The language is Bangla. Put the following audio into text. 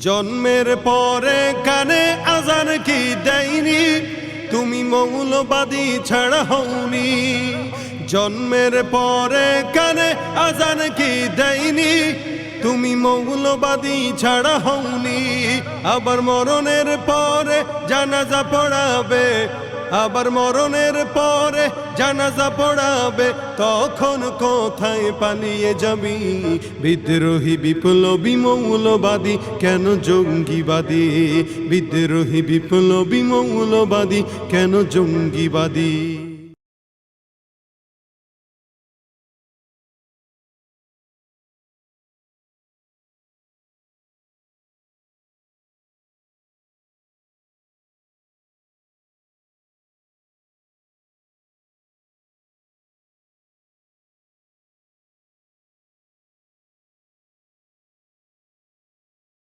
জন্মের পরে কানে আজান কি দেয়নি, তুমি মৌলবাদী ছাড়া হওনি। জন্মের পরে কানে আজান কি দেয়নি, তুমি মৌলবাদী ছাড়া হওনি। আবার মরণের পরে জানাজা পড়াবে, আবার মরণের পরে জানাজা পড়াবে, তখন কোথায় পালিয়ে যাবি? বিদ্রোহী বিপ্লবী মৌলবাদী কেন জঙ্গিবাদী? বিদ্রোহী বিপ্লবী মৌলবাদী কেন জঙ্গিবাদী?